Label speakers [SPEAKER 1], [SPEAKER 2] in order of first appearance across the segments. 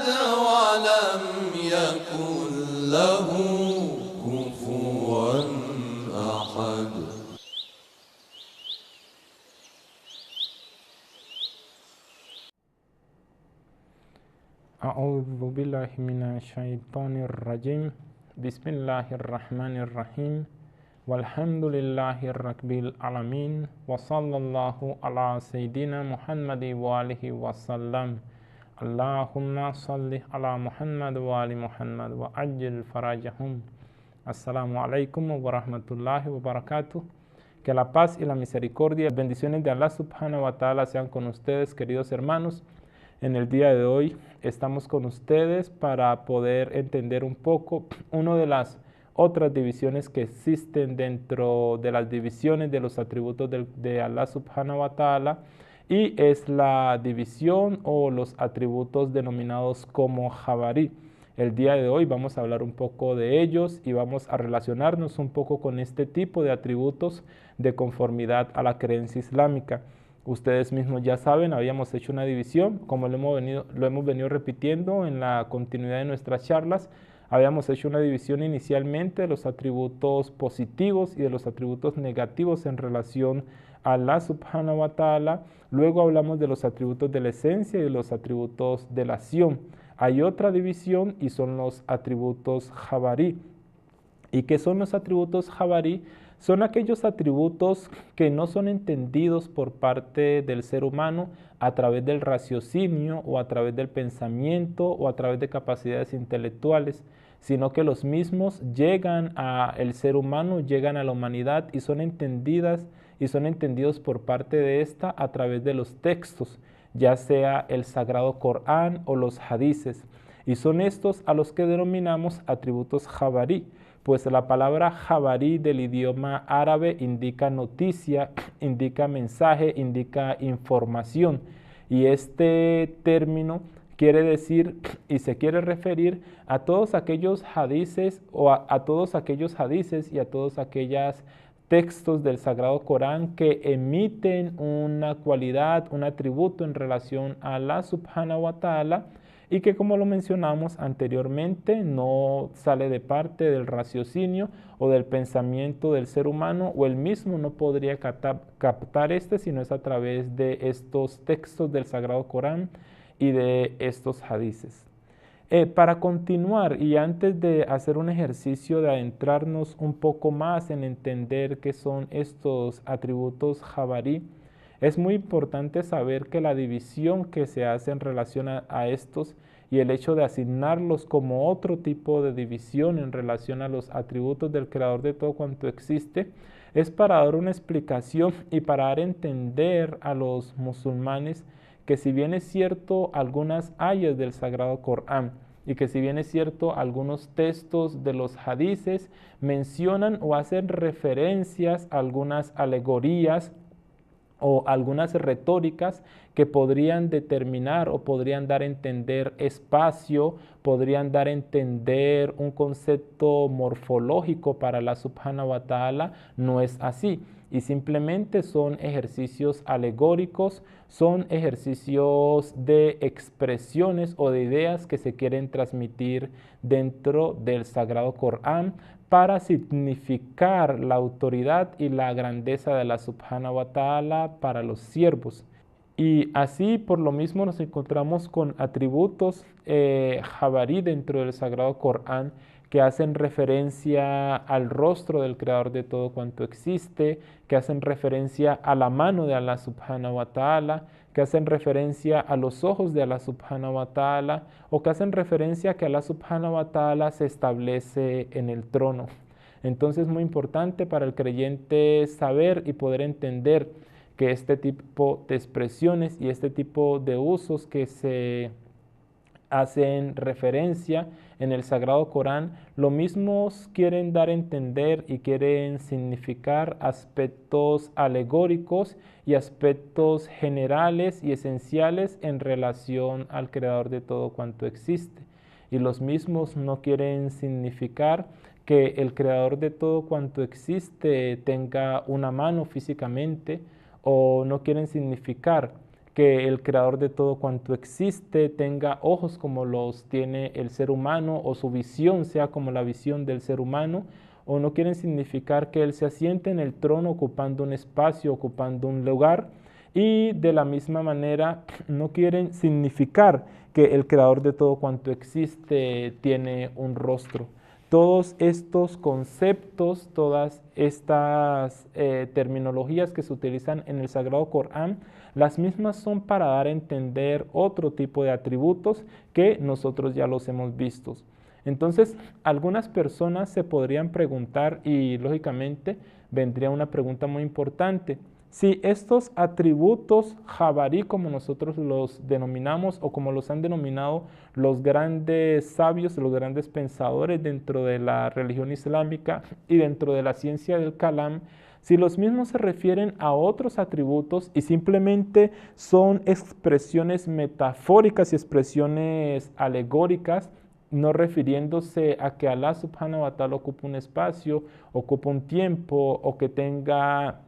[SPEAKER 1] أحد ولم يكن له كفوا أحد.
[SPEAKER 2] أعوذ بالله من الشيطان الرجيم. بسم الله الرحمن الرحيم. والحمد لله رب العالمين. وصلى الله على سيدنا محمد وآله وسلم. اللهم صل على محمد وآل محمد وعجل فرجهم. Assalamu alaikum wa rahmatullahi wa barakatuh. Que la paz y la misericordia y bendiciones de Allah subhanahu wa ta'ala sean con ustedes, queridos hermanos. En el día de hoy estamos con ustedes para poder entender un poco una de las otras divisiones que existen dentro de las divisiones de los atributos de Allah subhanahu wa ta'ala, y es la división o los atributos denominados como Jabarí. El día de hoy vamos a hablar un poco de ellos y vamos a relacionarnos un poco con este tipo de atributos de conformidad a la creencia islámica. Ustedes mismos ya saben, habíamos hecho una división, como lo hemos venido repitiendo en la continuidad de nuestras charlas. Habíamos hecho una división inicialmente de los atributos positivos y de los atributos negativos en relación a Allah subhanahu wa ta'ala. Luego hablamos de los atributos de la esencia y de los atributos de la acción. Hay otra división y son los atributos Jabarí. ¿Y qué son los atributos Jabarí? Son aquellos atributos que no son entendidos por parte del ser humano a través del raciocinio o a través del pensamiento o a través de capacidades intelectuales, sino que los mismos llegan al ser humano, llegan a la humanidad y son entendidas y son entendidos por parte de esta a través de los textos, ya sea el Sagrado Corán o los hadices. Y son estos a los que denominamos atributos Jabarí. Pues la palabra Jabarí del idioma árabe indica noticia, indica mensaje, indica información. Y este término quiere decir y se quiere referir a todos aquellos hadices o a todos aquellos hadices y a todos aquellos textos del Sagrado Corán que emiten una cualidad, un atributo en relación a Allah subhanahu wa ta'ala, y que, como lo mencionamos anteriormente, no sale de parte del raciocinio o del pensamiento del ser humano, o él mismo no podría captar sino es a través de estos textos del Sagrado Corán y de estos hadices. Para continuar y antes de hacer un ejercicio de adentrarnos un poco más en entender qué son estos atributos Jabarí, es muy importante saber que la división que se hace en relación a estos y el hecho de asignarlos como otro tipo de división en relación a los atributos del Creador de todo cuanto existe, es para dar una explicación y para dar a entender a los musulmanes que, si bien es cierto algunas ayas del Sagrado Corán y que, si bien es cierto algunos textos de los hadices mencionan o hacen referencias a algunas alegorías o algunas retóricas que podrían determinar o podrían dar a entender espacio, podrían dar a entender un concepto morfológico para la subhanahu wa ta'ala, no es así. Y simplemente son ejercicios alegóricos, son ejercicios de expresiones o de ideas que se quieren transmitir dentro del Sagrado Corán para significar la autoridad y la grandeza de la subhanahu wa ta'ala para los siervos. Y así, por lo mismo, nos encontramos con atributos Jabarí dentro del Sagrado Corán que hacen referencia al rostro del Creador de todo cuanto existe, que hacen referencia a la mano de Allah subhanahu wa ta'ala, que hacen referencia a los ojos de Allah subhanahu wa ta'ala, o que hacen referencia a que Allah subhanahu wa ta'ala se establece en el trono. Entonces es muy importante para el creyente saber y poder entender que este tipo de expresiones y este tipo de usos que se hacen referencia en el Sagrado Corán, lo mismo quieren dar a entender y quieren significar aspectos alegóricos y aspectos generales y esenciales en relación al Creador de todo cuanto existe. Y los mismos no quieren significar que el Creador de todo cuanto existe tenga una mano físicamente, o no quieren significar que el creador de todo cuanto existe tenga ojos como los tiene el ser humano, o su visión sea como la visión del ser humano, o no quieren significar que Él se asiente en el trono ocupando un espacio, ocupando un lugar, y de la misma manera no quieren significar que el creador de todo cuanto existe tiene un rostro. Todos estos conceptos, todas estas terminologías que se utilizan en el Sagrado Corán, las mismas son para dar a entender otro tipo de atributos que nosotros ya los hemos visto. Entonces, algunas personas se podrían preguntar, y lógicamente vendría una pregunta muy importante: si estos atributos jabarí, como nosotros los denominamos, o como los han denominado los grandes sabios, los grandes pensadores dentro de la religión islámica y dentro de la ciencia del Kalam, si los mismos se refieren a otros atributos y simplemente son expresiones metafóricas y expresiones alegóricas, no refiriéndose a que Alá subhanahu wa ta'ala ocupa un espacio, ocupa un tiempo, o que tenga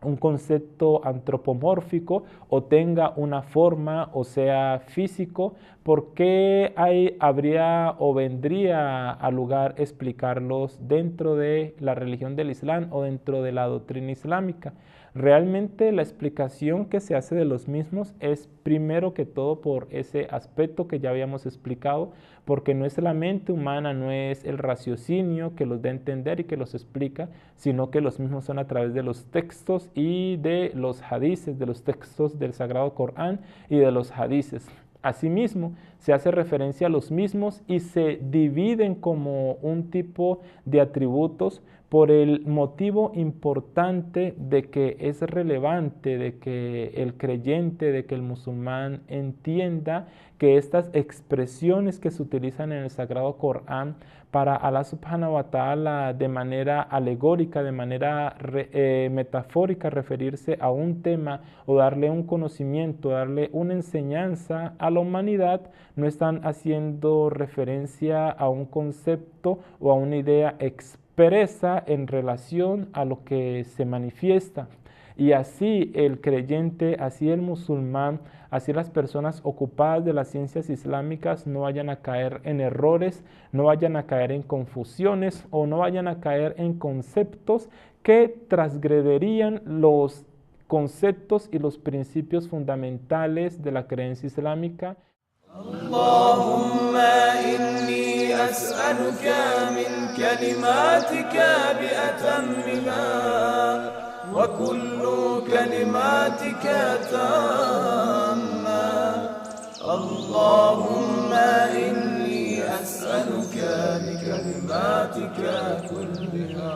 [SPEAKER 2] un concepto antropomórfico, o tenga una forma, o sea físico, ¿por qué habría o vendría a lugar explicarlos dentro de la religión del Islam o dentro de la doctrina islámica? Realmente la explicación que se hace de los mismos es primero que todo por ese aspecto que ya habíamos explicado, porque no es la mente humana, no es el raciocinio que los da a entender y que los explica, sino que los mismos son a través de los textos y de los hadices, de los textos del Sagrado Corán y de los hadices. Asimismo, se hace referencia a los mismos y se dividen como un tipo de atributos por el motivo importante de que es relevante, de que el creyente, de que el musulmán entienda que estas expresiones que se utilizan en el Sagrado Corán para Allah subhanahu wa ta'ala de manera alegórica, de manera metafórica, referirse a un tema o darle un conocimiento, darle una enseñanza a la humanidad, no están haciendo referencia a un concepto o a una idea expresa en relación a lo que se manifiesta. Y así el creyente, así el musulmán, así las personas ocupadas de las ciencias islámicas no vayan a caer en errores, no vayan a caer en confusiones, o no vayan a caer en conceptos que transgredirían los conceptos y los principios fundamentales de la creencia islámica.
[SPEAKER 1] اللهم إني أسألك من كلماتك بأتمها وكل كلماتك تامة اللهم إني أسألك بكلماتك كلها.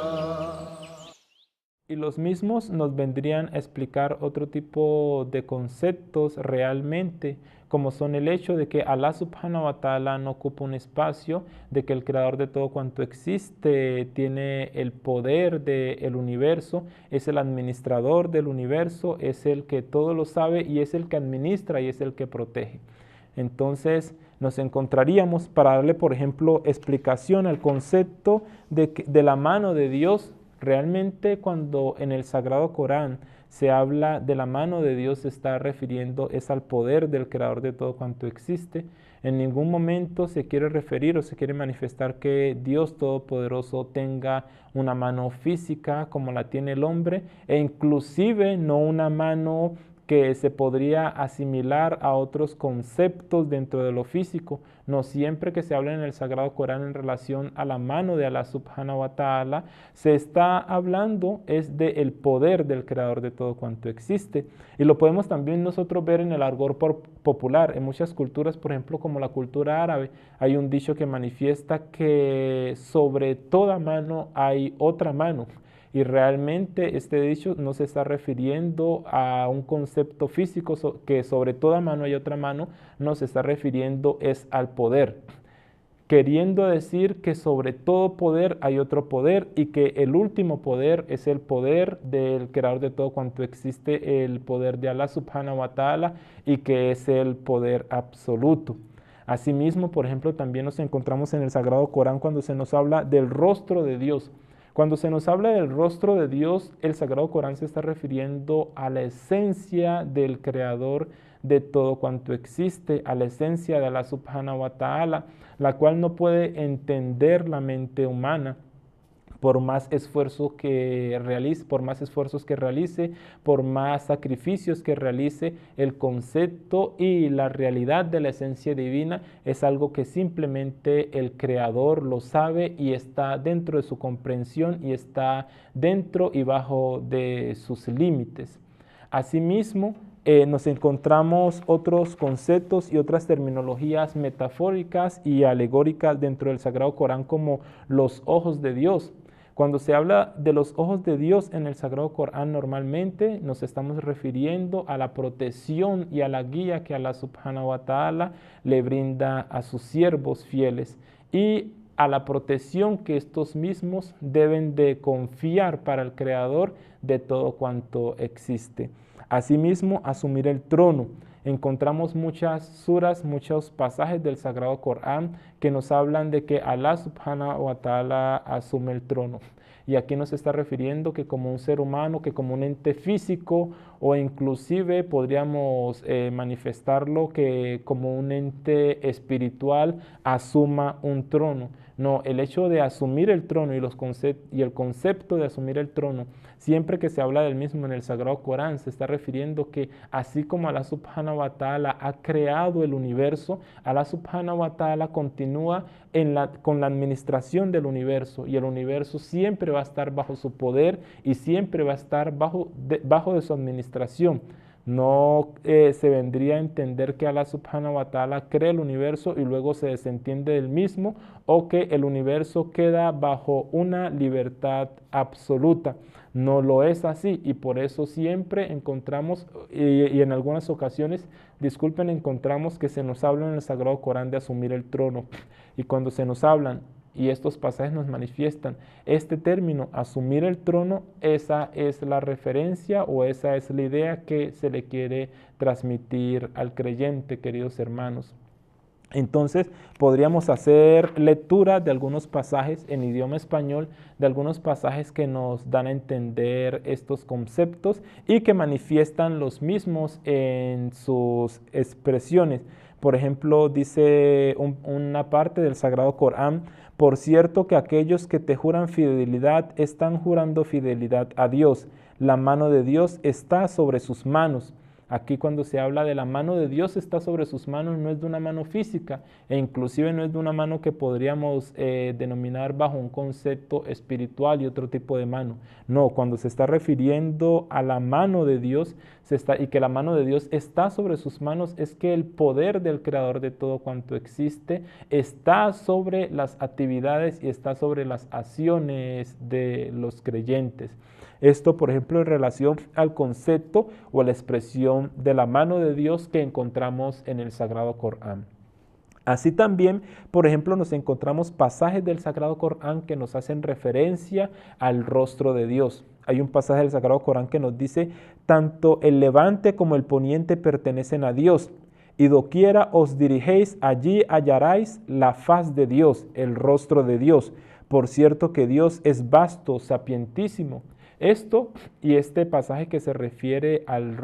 [SPEAKER 2] Y los mismos nos vendrían a explicar otro tipo de conceptos realmente, como son el hecho de que Allah subhanahu wa ta'ala no ocupa un espacio, de que el creador de todo cuanto existe tiene el poder del universo, es el administrador del universo, es el que todo lo sabe y es el que administra y es el que protege. Entonces nos encontraríamos, para darle por ejemplo explicación al concepto de la mano de Dios. Realmente cuando en el Sagrado Corán se habla de la mano de Dios, se está refiriendo es al poder del creador de todo cuanto existe. En ningún momento se quiere referir o se quiere manifestar que Dios Todopoderoso tenga una mano física como la tiene el hombre, e inclusive no una mano que se podría asimilar a otros conceptos dentro de lo físico. No siempre que se habla en el Sagrado Corán en relación a la mano de Allah subhanahu wa ta'ala, se está hablando es del poder del creador de todo cuanto existe. Y lo podemos también nosotros ver en el argot popular. En muchas culturas, por ejemplo, como la cultura árabe, hay un dicho que manifiesta que sobre toda mano hay otra mano. Y realmente este dicho no se está refiriendo a un concepto físico que sobre toda mano hay otra mano, no se está refiriendo es al poder, queriendo decir que sobre todo poder hay otro poder y que el último poder es el poder del creador de todo cuanto existe, el poder de Allah subhanahu wa ta'ala, y que es el poder absoluto. Asimismo, por ejemplo, también nos encontramos en el Sagrado Corán cuando se nos habla del rostro de Dios. Cuando se nos habla del rostro de Dios, el Sagrado Corán se está refiriendo a la esencia del Creador de todo cuanto existe, a la esencia de Allah subhanahu wa ta'ala, la cual no puede entender la mente humana. Por más esfuerzos que realice, por más sacrificios que realice, el concepto y la realidad de la esencia divina es algo que simplemente el Creador lo sabe y está dentro de su comprensión y está dentro y bajo de sus límites. Asimismo, nos encontramos otros conceptos y otras terminologías metafóricas y alegóricas dentro del Sagrado Corán como los ojos de Dios. Cuando se habla de los ojos de Dios en el Sagrado Corán, normalmente nos estamos refiriendo a la protección y a la guía que Allah subhanahu wa ta'ala le brinda a sus siervos fieles y a la protección que estos mismos deben de confiar para el Creador de todo cuanto existe. Asimismo, asumir el trono. Encontramos muchas suras, muchos pasajes del Sagrado Corán que nos hablan de que Allah subhanahu wa ta'ala asume el trono. Y aquí nos está refiriendo que como un ser humano, que como un ente físico o inclusive podríamos manifestarlo que como un ente espiritual asuma un trono. No, el hecho de asumir el trono y el concepto de asumir el trono, siempre que se habla del mismo en el Sagrado Corán, se está refiriendo que así como Allah subhanahu wa ta'ala ha creado el universo, Allah subhanahu wa ta'ala continúa con la administración del universo y el universo siempre va a estar bajo su poder y siempre va a estar bajo de su administración. No se vendría a entender que Allah subhanahu wa ta'ala crea el universo y luego se desentiende del mismo o que el universo queda bajo una libertad absoluta. No lo es así y por eso siempre encontramos y en algunas ocasiones, encontramos que se nos habla en el Sagrado Corán de asumir el trono y cuando se nos hablan y estos pasajes nos manifiestan este término, asumir el trono, esa es la referencia o esa es la idea que se le quiere transmitir al creyente, queridos hermanos. Entonces podríamos hacer lectura de algunos pasajes en idioma español, de algunos pasajes que nos dan a entender estos conceptos y que manifiestan los mismos en sus expresiones. Por ejemplo, dice una parte del Sagrado Corán: por cierto que aquellos que te juran fidelidad están jurando fidelidad a Dios. La mano de Dios está sobre sus manos. Aquí cuando se habla de la mano de Dios está sobre sus manos, no es de una mano física e inclusive no es de una mano que podríamos denominar bajo un concepto espiritual y otro tipo de mano. No, cuando se está refiriendo a la mano de Dios y que la mano de Dios está sobre sus manos, es que el poder del Creador de todo cuanto existe está sobre las actividades y está sobre las acciones de los creyentes. Esto, por ejemplo, en relación al concepto o a la expresión de la mano de Dios que encontramos en el Sagrado Corán. Así también, por ejemplo, nos encontramos pasajes del Sagrado Corán que nos hacen referencia al rostro de Dios. Hay un pasaje del Sagrado Corán que nos dice: tanto el levante como el poniente pertenecen a Dios, y doquiera os dirigéis, allí hallaréis la faz de Dios, el rostro de Dios. Por cierto que Dios es vasto, sapientísimo. Esto y este pasaje que se refiere al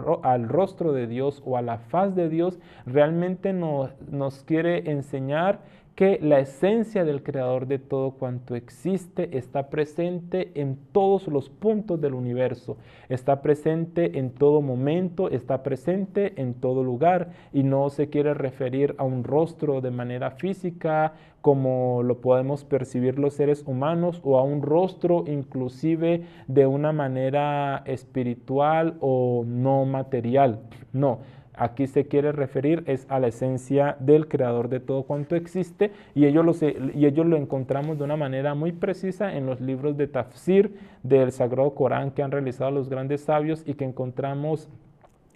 [SPEAKER 2] rostro de Dios o a la faz de Dios realmente nos quiere enseñar que la esencia del Creador de todo cuanto existe está presente en todos los puntos del universo, está presente en todo momento, está presente en todo lugar y no se quiere referir a un rostro de manera física como lo podemos percibir los seres humanos o a un rostro inclusive de una manera espiritual o no material, no. Aquí se quiere referir es a la esencia del Creador de todo cuanto existe y ello lo encontramos de una manera muy precisa en los libros de tafsir del Sagrado Corán que han realizado los grandes sabios y que encontramos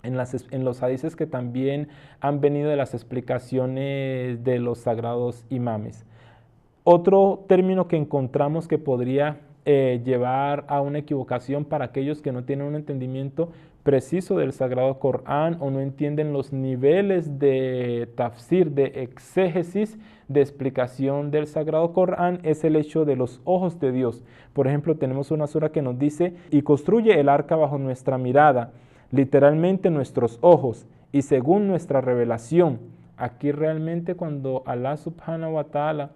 [SPEAKER 2] en los hadices que también han venido de las explicaciones de los sagrados imames. Otro término que encontramos que podría llevar a una equivocación para aquellos que no tienen un entendimiento preciso del Sagrado Corán o no entienden los niveles de tafsir, de exégesis, de explicación del Sagrado Corán, es el hecho de los ojos de Dios. Por ejemplo, tenemos una sura que nos dice, y construye el arca bajo nuestra mirada, literalmente nuestros ojos, y según nuestra revelación. Aquí realmente cuando Allah subhanahu wa ta'ala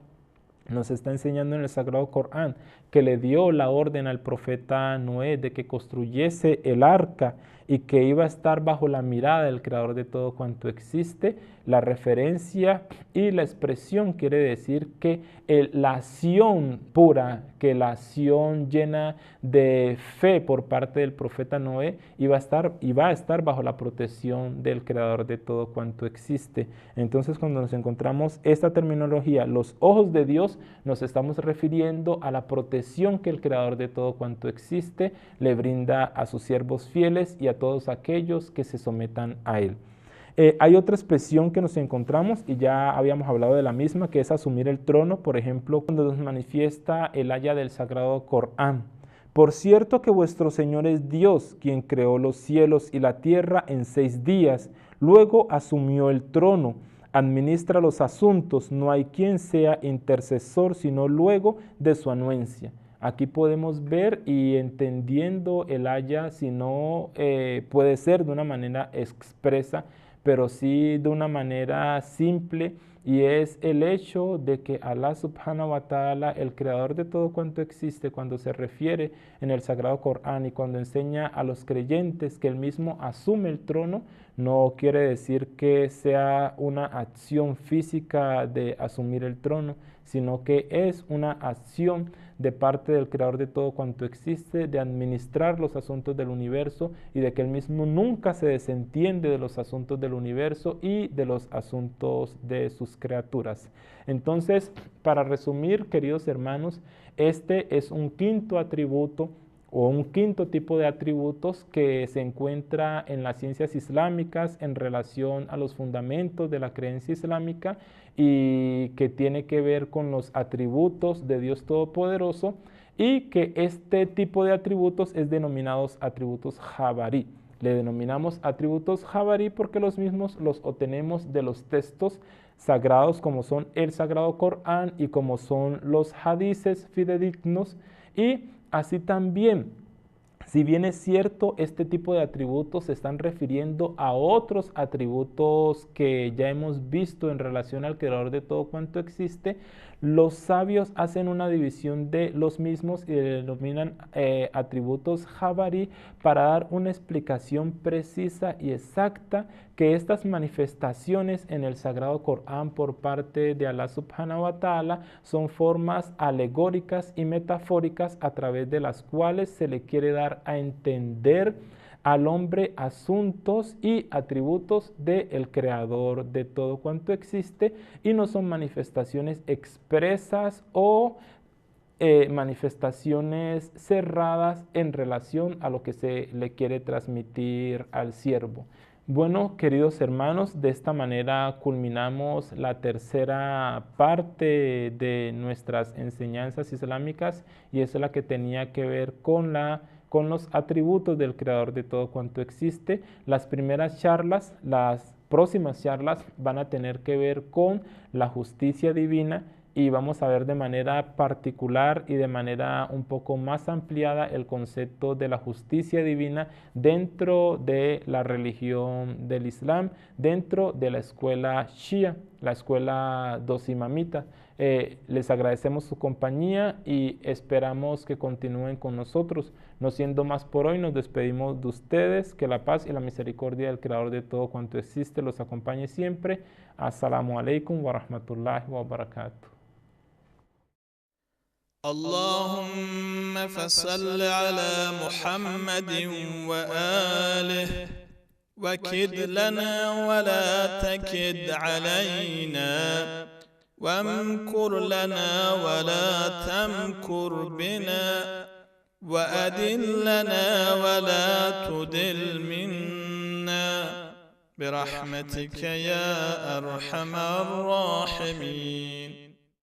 [SPEAKER 2] nos está enseñando en el Sagrado Corán que le dio la orden al profeta Noé de que construyese el arca y que iba a estar bajo la mirada del Creador de todo cuanto existe, la referencia y la expresión quiere decir que la acción pura, que la acción llena de fe por parte del profeta Noé iba a estar bajo la protección del Creador de todo cuanto existe. Entonces, cuando nos encontramos esta terminología, los ojos de Dios, nos estamos refiriendo a la protección que el Creador de todo cuanto existe le brinda a sus siervos fieles y a todos aquellos que se sometan a Él. Hay otra expresión que nos encontramos y ya habíamos hablado de la misma, que es asumir el trono, por ejemplo, cuando nos manifiesta el aya del Sagrado Corán. Por cierto que vuestro Señor es Dios, quien creó los cielos y la tierra en 6 días, luego asumió el trono, administra los asuntos, no hay quien sea intercesor sino luego de su anuencia. Aquí podemos ver y entendiendo el aya, si no puede ser de una manera expresa, pero sí de una manera simple, y es el hecho de que Allah subhanahu wa ta'ala, el creador de todo cuanto existe, cuando se refiere en el Sagrado Corán y cuando enseña a los creyentes que él mismo asume el trono, no quiere decir que sea una acción física de asumir el trono, sino que es una acción de parte del Creador de todo cuanto existe, de administrar los asuntos del universo y de que él mismo nunca se desentiende de los asuntos del universo y de los asuntos de sus criaturas. Entonces, para resumir, queridos hermanos, este es un quinto atributo o un quinto tipo de atributos que se encuentra en las ciencias islámicas en relación a los fundamentos de la creencia islámica y que tiene que ver con los atributos de Dios Todopoderoso, y que este tipo de atributos es denominados atributos jabarí. Le denominamos atributos jabarí porque los mismos los obtenemos de los textos sagrados como son el Sagrado Corán y como son los hadices fidedignos, y así también, si bien es cierto, este tipo de atributos se están refiriendo a otros atributos que ya hemos visto en relación al Creador de todo cuanto existe, los sabios hacen una división de los mismos y le denominan atributos jabarí para dar una explicación precisa y exacta que estas manifestaciones en el Sagrado Corán por parte de Allah subhanahu wa ta'ala son formas alegóricas y metafóricas a través de las cuales se le quiere dar a entender al hombre asuntos y atributos del Creador de todo cuanto existe, y no son manifestaciones expresas o manifestaciones cerradas en relación a lo que se le quiere transmitir al siervo. Bueno, queridos hermanos, de esta manera culminamos la tercera parte de nuestras enseñanzas islámicas, y es la que tenía que ver con los atributos del Creador de todo cuanto existe. Las primeras charlas, las próximas charlas van a tener que ver con la justicia divina, y vamos a ver de manera particular y de manera un poco más ampliada el concepto de la justicia divina dentro de la religión del Islam, dentro de la escuela Shia, la escuela dosimamita. Les agradecemos su compañía y esperamos que continúen con nosotros. No siendo más por hoy, nos despedimos de ustedes. Que la paz y la misericordia del Creador de todo cuanto existe los acompañe siempre. Assalamu alaikum wa rahmatullahi wa barakatuh.
[SPEAKER 1] اللهم فصل على محمد وآله وكد لنا ولا تكد علينا وامكر لنا ولا تمكر بنا وأدلنا ولا تدل منا برحمتك يا أرحم الراحمين.